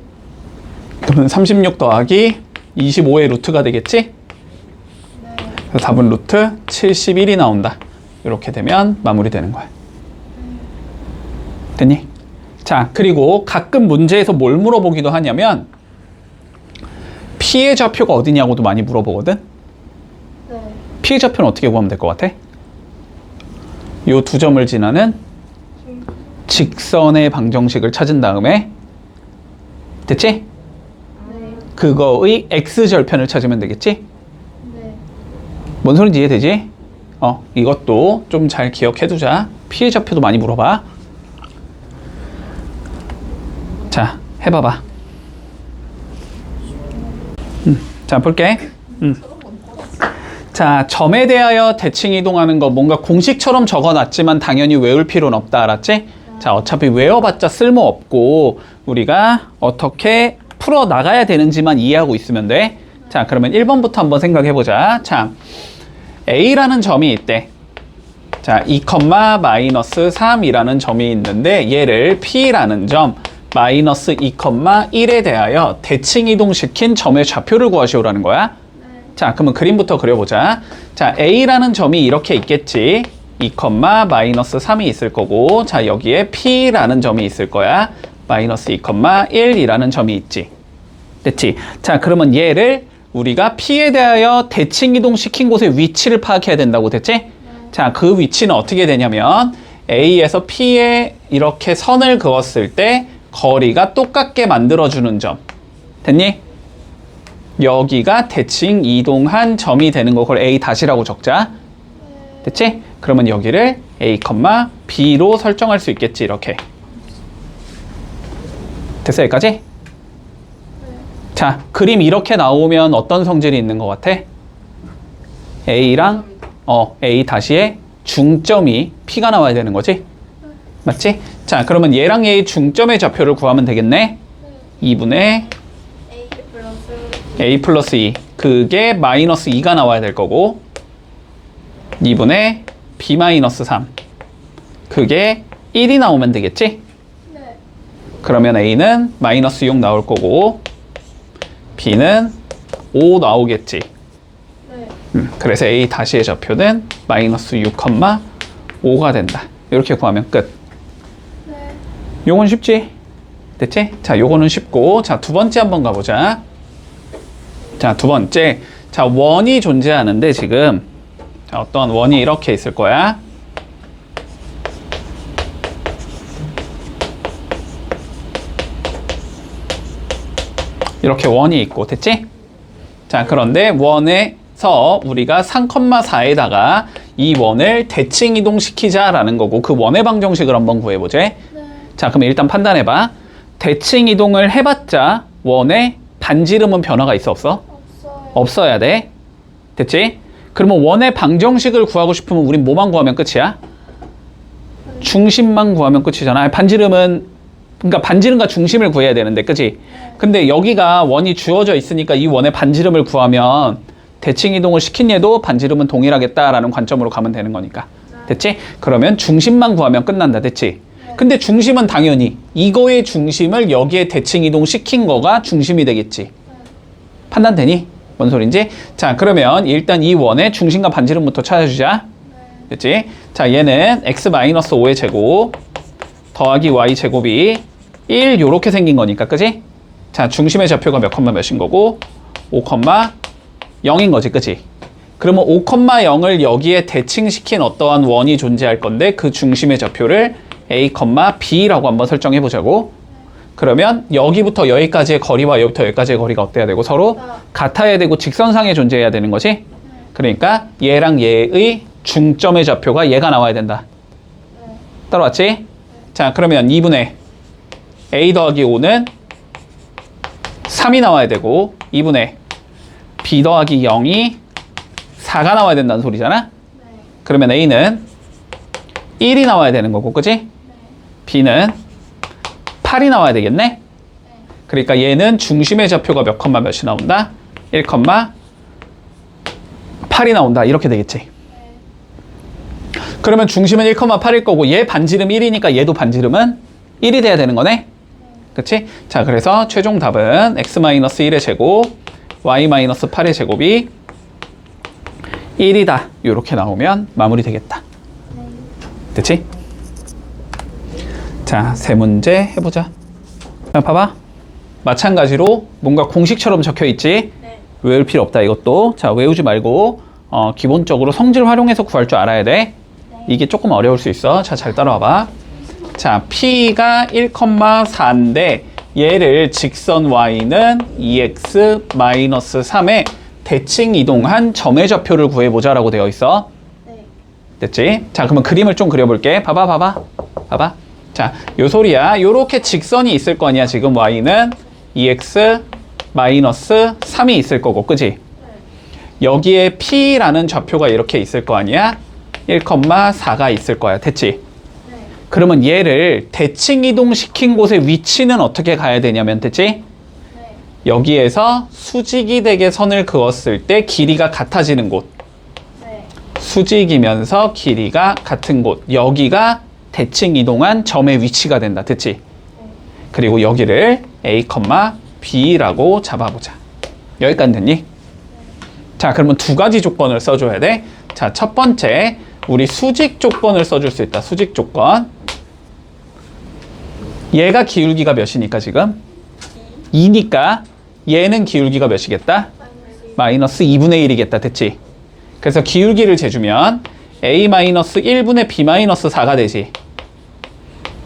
그러면 36 더하기 25의 루트가 되겠지? 네. 그래서 답은 루트 71이 나온다. 이렇게 되면 마무리되는 거야. 됐니? 자, 그리고 가끔 문제에서 뭘 물어보기도 하냐면 P의 좌표가 어디냐고도 많이 물어보거든? 네. P의 좌표는 어떻게 구하면 될 것 같아? 요 두 점을 지나는 직선의 방정식을 찾은 다음에 됐지? 네. 그거의 x절편을 찾으면 되겠지? 네. 뭔 소린지 이해되지? 이것도 좀 잘 기억해두자. P의 좌표도 많이 물어봐. 자, 해봐봐. 자, 볼게. 자, 점에 대하여 대칭 이동하는 거 뭔가 공식처럼 적어놨지만 당연히 외울 필요는 없다. 알았지? 자, 어차피 외워봤자 쓸모없고 우리가 어떻게 풀어나가야 되는지만 이해하고 있으면 돼. 자, 그러면 1번부터 한번 생각해보자. 자, A라는 점이 있대. 자, 2,-3이라는 점이 있는데 얘를 P라는 점 마이너스 2,1에 대하여 대칭 이동시킨 점의 좌표를 구하시오라는 거야. 자, 그러면 그림부터 그려보자. 자, A라는 점이 이렇게 있겠지. 2,-3이 있을 거고, 자, 여기에 P라는 점이 있을 거야. 마이너스 2,1이라는 점이 있지. 됐지? 자, 그러면 얘를 우리가 P에 대하여 대칭 이동시킨 곳의 위치를 파악해야 된다고, 됐지? 자, 그 위치는 어떻게 되냐면 A에서 P에 이렇게 선을 그었을 때 거리가 똑같게 만들어주는 점. 됐니? 여기가 대칭 이동한 점이 되는 거, 그걸 A-라고 적자. 됐지? 그러면 여기를 A, B로 설정할 수 있겠지, 이렇게. 됐어, 여기까지? 자, 그림 이렇게 나오면 어떤 성질이 있는 것 같아? A랑 A-의 중점이 P가 나와야 되는 거지? 맞지? 자, 그러면 얘랑 얘의 중점의 좌표를 구하면 되겠네? 2분의 A 플러스 2. 그게 마이너스 2가 나와야 될 거고 2분의 B 마이너스 3. 그게 1이 나오면 되겠지? 네. 그러면 A는 마이너스 6 나올 거고 B는 5 나오겠지. 네. 그래서 A-의 좌표는 마이너스 6,5가 된다. 이렇게 구하면 끝. 네. 요건 쉽지? 됐지? 자, 요거는 쉽고, 자, 두 번째 한번 가보자. 자, 두 번째. 자, 원이 존재하는데 지금, 자, 어떤 원이 이렇게 있을 거야. 이렇게 원이 있고, 됐지? 자, 그런데 원에서 우리가 3,4에다가 이 원을 대칭 이동시키자라는 거고, 그 원의 방정식을 한번 구해보자. 네. 자, 그럼 일단 판단해봐. 대칭 이동을 해봤자 원의 반지름은 변화가 있어, 없어? 없어요. 없어야 돼. 됐지? 그러면 원의 방정식을 구하고 싶으면 우린 뭐만 구하면 끝이야? 중심만 구하면 끝이잖아. 반지름은, 그러니까 반지름과 중심을 구해야 되는데, 그치? 근데 여기가 원이 주어져 있으니까 이 원의 반지름을 구하면 대칭 이동을 시킨 얘도 반지름은 동일하겠다라는 관점으로 가면 되는 거니까. 됐지? 그러면 중심만 구하면 끝난다. 됐지? 근데 중심은 당연히 이거의 중심을 여기에 대칭 이동 시킨 거가 중심이 되겠지. 판단되니? 뭔 소린지? 자, 그러면 일단 이 원의 중심과 반지름부터 찾아주자. 됐지? 자, 얘는 x-5의 제곱 더하기 y 제곱이 1 요렇게 생긴 거니까, 그지? 자, 중심의 좌표가 몇 컴마 몇인 거고 5,0인 거지, 그치? 그러면 5,0을 여기에 대칭시킨 어떠한 원이 존재할 건데 그 중심의 좌표를 A, B라고 한번 설정해 보자고. 그러면 여기부터 여기까지의 거리와 여기부터 여기까지의 거리가 어때야 되고 서로 같아야 되고 직선상에 존재해야 되는 거지? 그러니까 얘랑 얘의 중점의 좌표가 얘가 나와야 된다. 따라왔지? 자, 그러면 2분의 A 더하기 5는 3이 나와야 되고 2분의 B 더하기 0이 4가 나와야 된다는 소리잖아? 그러면 A는 1이 나와야 되는 거고, 그치? B는 8이 나와야 되겠네? 그러니까 얘는 중심의 좌표가 몇 컴마 몇이 나온다? 1, 8이 나온다. 이렇게 되겠지? 그러면 중심은 1,8일 거고 얘 반지름 1이니까 얘도 반지름은 1이 돼야 되는 거네? 그치? 자, 그래서 최종 답은 x-1의 제곱 y-8의 제곱이 1이다. 이렇게 나오면 마무리 되겠다. 됐지? 자, 세 문제 해보자. 자, 봐봐. 마찬가지로 뭔가 공식처럼 적혀 있지? 네. 외울 필요 없다, 이것도. 자, 외우지 말고 기본적으로 성질 활용해서 구할 줄 알아야 돼. 이게 조금 어려울 수 있어. 자, 잘 따라와봐. 자, P가 1,4인데 얘를 직선 y는 2x-3의 대칭 이동한 점의 좌표를 구해보자라고 되어 있어. 네. 됐지? 자, 그러면 그림을 좀 그려볼게. 봐봐. 자, 요 소리야. 요렇게 직선이 있을 거 아니야. 지금 y는 2x-3이 있을 거고, 그지? 여기에 p라는 좌표가 이렇게 있을 거 아니야? 1,4가 있을 거야. 됐지? 네. 그러면 얘를 대칭 이동시킨 곳의 위치는 어떻게 가야 되냐면, 됐지? 네. 여기에서 수직이 되게 선을 그었을 때 길이가 같아지는 곳. 네. 수직이면서 길이가 같은 곳. 여기가 대칭 이동한 점의 위치가 된다. 됐지? 그리고 여기를 A, B라고 잡아보자. 여기까지 됐니? 자, 그러면 두 가지 조건을 써줘야 돼. 자, 첫 번째, 우리 수직 조건을 써줄 수 있다. 수직 조건. 얘가 기울기가 몇이니까 지금? 2니까 얘는 기울기가 몇이겠다? 마이너스 2분의 1이겠다. 됐지? 그래서 기울기를 재주면 A-1분의 B-4가 되지.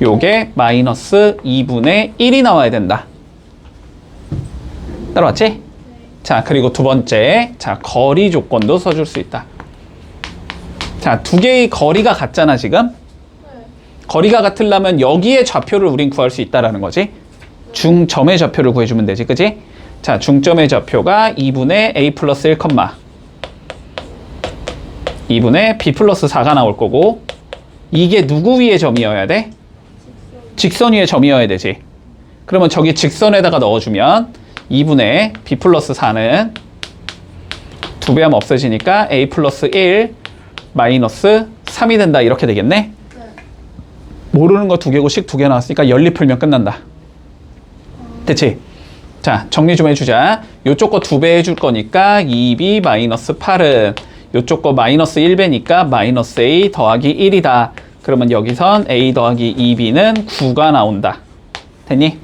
요게 마이너스 2분의 1이 나와야 된다. 따라왔지? 자, 그리고 두 번째, 자, 거리 조건도 써줄 수 있다. 자, 두 개의 거리가 같잖아, 지금? 거리가 같으려면 여기에 좌표를 우린 구할 수 있다라는 거지. 중점의 좌표를 구해주면 되지, 그지? 자, 중점의 좌표가 2분의 A 플러스 1, 2분의 B 플러스 4가 나올 거고, 이게 누구 위의 점이어야 돼? 직선 위의 점이어야 되지. 그러면 저기 직선에다가 넣어주면 2분의 B 플러스 4는 2배 하면 없어지니까 A 플러스 1 마이너스 3이 된다. 이렇게 되겠네? 네. 모르는 거 2개고 식 2개 나왔으니까 연리 풀면 끝난다. 됐지? 자, 정리 좀 해주자. 요쪽 거 2배 해줄 거니까 2B 마이너스 8은 요쪽 거 마이너스 1배니까 마이너스 A 더하기 1이다. 그러면 여기선 A 더하기 2B는 9가 나온다. 됐니? 네.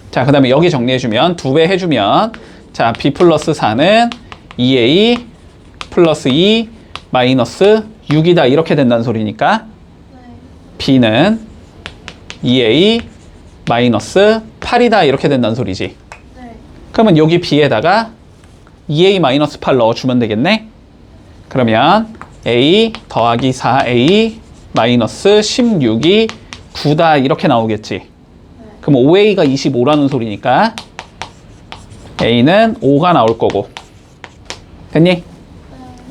자, 그 다음에 여기 정리해주면 2배 해주면 자, B 플러스 4는 2A 플러스 2 마이너스 6이다. 이렇게 된다는 소리니까 네. B는 2A 마이너스 8이다. 이렇게 된다는 소리지. 네. 그러면 여기 B에다가 2A 마이너스 8 넣어주면 되겠네? 그러면 A 더하기 4A 마이너스 16이 9다. 이렇게 나오겠지. 그럼 5A가 25라는 소리니까 A는 5가 나올 거고. 됐니?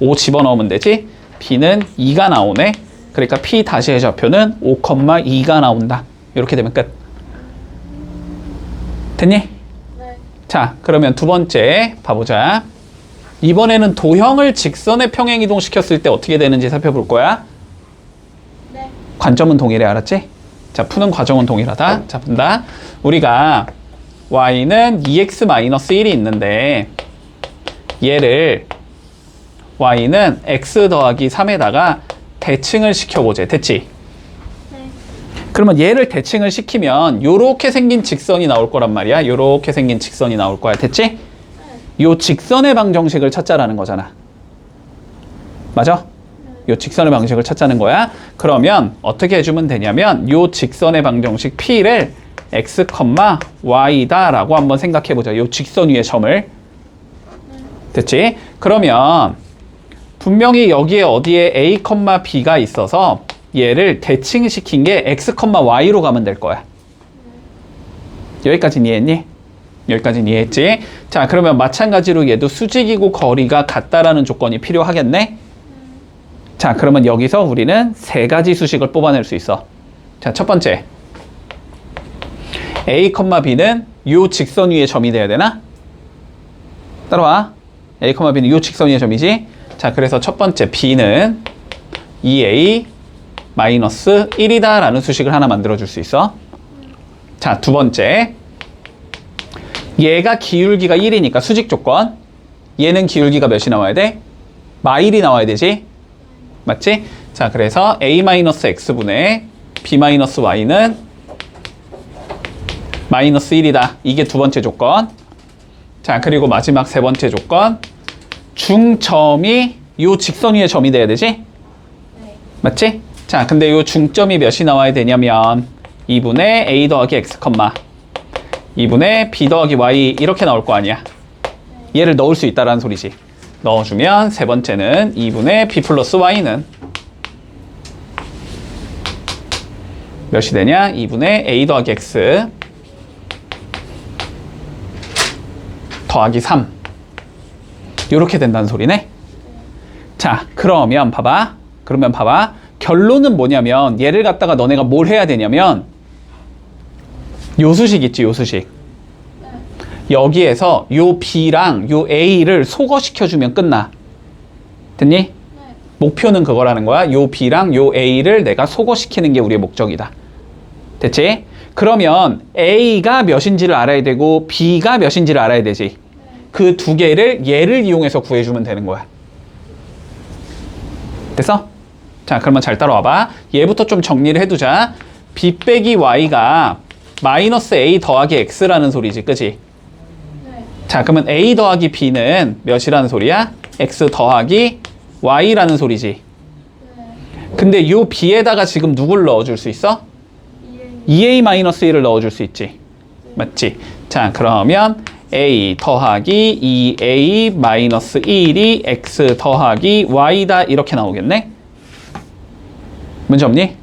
5 집어넣으면 되지. B는 2가 나오네. 그러니까 P 다시의 좌표는 5,2가 나온다. 이렇게 되면 끝. 됐니? 네. 자, 그러면 두 번째 봐보자. 이번에는 도형을 직선에 평행 이동시켰을 때 어떻게 되는지 살펴볼 거야. 네. 관점은 동일해. 알았지? 자, 푸는 과정은 동일하다. 자, 본다. 우리가 y는 2x-1이 있는데 얘를 y는 x 더하기 3에다가 대칭을 시켜보자. 됐지? 네. 그러면 얘를 대칭을 시키면 요렇게 생긴 직선이 나올 거란 말이야. 요렇게 생긴 직선이 나올 거야. 됐지? 요 직선의 방정식을 찾자라는 거잖아. 맞아? 요 직선의 방정식을 찾자는 거야. 그러면 어떻게 해주면 되냐면 요 직선의 방정식 P를 x, y다 라고 한번 생각해보자. 요 직선 위의 점을. 됐지? 그러면 분명히 여기에 어디에 A, B가 있어서 얘를 대칭시킨 게 x, y로 가면 될 거야. 여기까지는 이해했니? 여기까지는 이해했지? 자, 그러면 마찬가지로 얘도 수직이고 거리가 같다라는 조건이 필요하겠네? 자, 그러면 여기서 우리는 세 가지 수식을 뽑아낼 수 있어. 자, 첫 번째. A, B는 요 직선 위의 점이 돼야 되나? 따라와. A, B는 요 직선 위의 점이지? 자, 그래서 첫 번째 B는 2A 마이너스 1이다 라는 수식을 하나 만들어줄 수 있어. 자, 두 번째. 얘가 기울기가 1이니까 수직 조건. 얘는 기울기가 몇이 나와야 돼? 마일이 나와야 되지? 맞지? 자, 그래서 A-X분의 B-Y는 마이너스 1이다. 이게 두 번째 조건. 자, 그리고 마지막 세 번째 조건. 중점이 요 직선 위의 점이 돼야 되지? 네. 맞지? 자, 근데 요 중점이 몇이 나와야 되냐면 2분의 A 더하기 X, 2분의 b 더하기 y 이렇게 나올 거 아니야. 얘를 넣을 수 있다라는 소리지. 넣어주면 세 번째는 2분의 b 플러스 y는 몇이 되냐? 2분의 a 더하기 x 더하기 3 이렇게 된다는 소리네. 자, 그러면 봐봐. 결론은 뭐냐면 얘를 갖다가 너네가 뭘 해야 되냐면 요수식 있지, 요수식. 여기에서 요 b랑 요 a를 소거시켜주면 끝나. 됐니? 목표는 그거라는 거야. 요 b랑 요 a를 내가 소거시키는 게 우리의 목적이다. 됐지? 그러면 a가 몇인지를 알아야 되고 b가 몇인지를 알아야 되지. 그 두 개를 얘를 이용해서 구해주면 되는 거야. 됐어? 자, 그러면 잘 따라와봐. 얘부터 좀 정리를 해두자. b 빼기 y가 마이너스 a 더하기 x라는 소리지, 그지? 자, 그러면 a 더하기 b는 몇이라는 소리야? x 더하기 y라는 소리지. 근데 요 b에다가 지금 누굴 넣어줄 수 있어? 2a-1을 넣어줄 수 있지. 맞지? 자, 그러면 a 더하기 2a-1이 x 더하기 y다 이렇게 나오겠네? 문제 없니?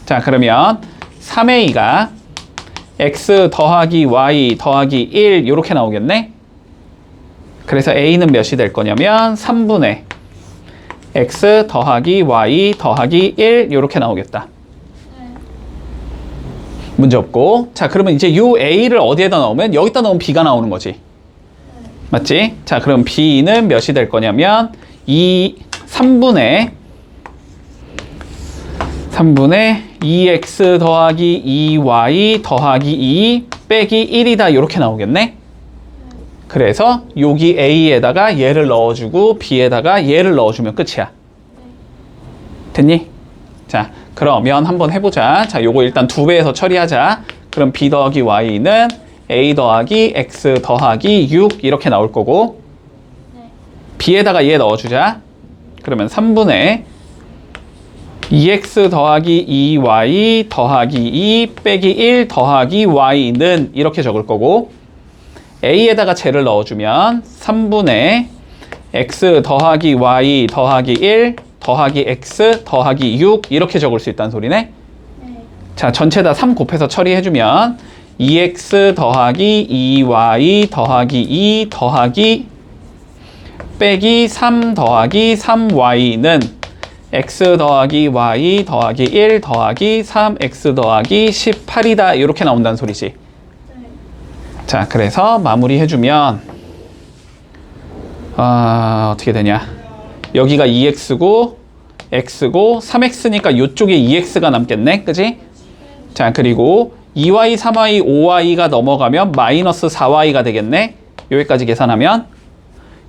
자, 그러면 3a가 x 더하기 y 더하기 1 이렇게 나오겠네? 그래서 a는 몇이 될 거냐면 3분의 x 더하기 y 더하기 1 이렇게 나오겠다. 문제 없고. 자, 그러면 이제 요 a를 어디에다 넣으면 여기다 넣으면 b가 나오는 거지. 맞지? 자, 그럼 b는 몇이 될 거냐면 3분의 2x 더하기 2y 더하기 2 빼기 1이다 이렇게 나오겠네? 그래서 여기 a에다가 얘를 넣어주고 b에다가 얘를 넣어주면 끝이야. 됐니? 자, 그러면 한번 해보자. 자, 요거 일단 2배에서 처리하자. 그럼 b 더하기 y는 a 더하기 x 더하기 6 이렇게 나올 거고 b에다가 얘 넣어주자. 그러면 3분의 2x 더하기 2y 더하기 2 빼기 1 더하기 y는 이렇게 적을 거고 a에다가 쟤를 넣어주면 3분의 x 더하기 y 더하기 1 더하기 x 더하기 6 이렇게 적을 수 있다는 소리네. 자, 전체 다 3 곱해서 처리해주면 2x 더하기 2y 더하기 2 더하기 빼기 3 더하기 3y는 x 더하기 y 더하기 1 더하기 3x 더하기 18이다 이렇게 나온다는 소리지. 자, 그래서 마무리해주면 어떻게 되냐. 여기가 2x고 x고 3x니까 이쪽에 2x가 남겠네. 그지? 자, 그리고 2y, 3y, 5y가 넘어가면 마이너스 4y가 되겠네. 여기까지 계산하면.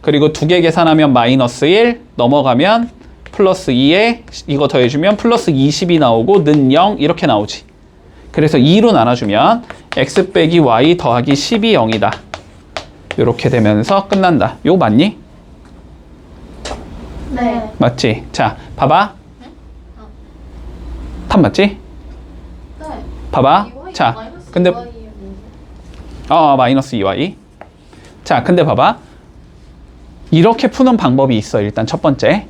그리고 두 개 계산하면 마이너스 1 넘어가면 플러스 2에 이거 더해주면 플러스 20이 나오고 는 0 이렇게 나오지. 그래서 2로 나눠주면 x 빼기 y 더하기 10이 0이다. 이렇게 되면서 끝난다. 이거 맞니? 네. 맞지? 자, 봐봐. 답 맞지? 네. 봐봐. 자, 근데 마이너스 2y. 자, 근데 봐봐. 이렇게 푸는 방법이 있어. 일단 첫 번째.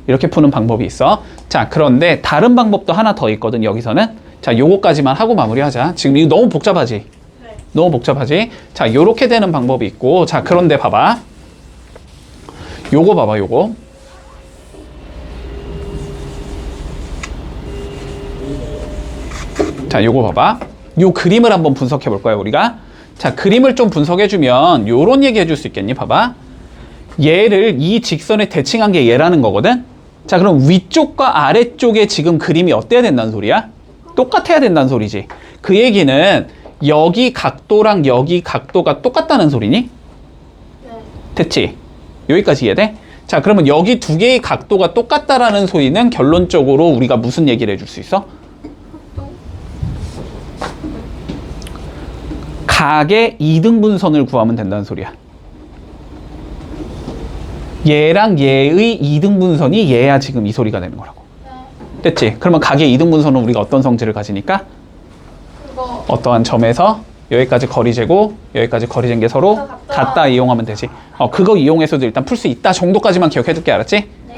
이렇게 푸는 방법이 있어. 자, 그런데 다른 방법도 하나 더 있거든. 여기서는. 자, 요거까지만 하고 마무리하자. 지금 이거 너무 복잡하지? 네. 너무 복잡하지? 자, 요렇게 되는 방법이 있고. 자, 그런데 봐봐. 요거 봐봐, 요거. 자, 요거 봐봐. 요 그림을 한번 분석해 볼 거예요, 우리가. 자, 그림을 좀 분석해 주면 요런 얘기 해줄 수 있겠니? 봐봐. 얘를 이 직선에 대칭한 게 얘라는 거거든? 자, 그럼 위쪽과 아래쪽에 지금 그림이 어때야 된다는 소리야? 똑같아야 된다는 소리지. 그 얘기는 여기 각도랑 여기 각도가 똑같다는 소리니? 네. 됐지? 여기까지 이해돼? 자, 그러면 여기 두 개의 각도가 똑같다라는 소리는 결론적으로 우리가 무슨 얘기를 해줄 수 있어? 각의 이등분선을 구하면 된다는 소리야. 얘랑 얘의 이등분선이 얘야 지금 이 소리가 되는 거라고. 네. 됐지? 그러면 각의 이등분선은 우리가 어떤 성질을 가지니까? 그거 어떠한 점에서 여기까지 거리재고 여기까지 거리재인 게 서로 같다 이용하면 되지. 그거 이용해서도 일단 풀 수 있다 정도까지만 기억해둘게. 알았지? 네.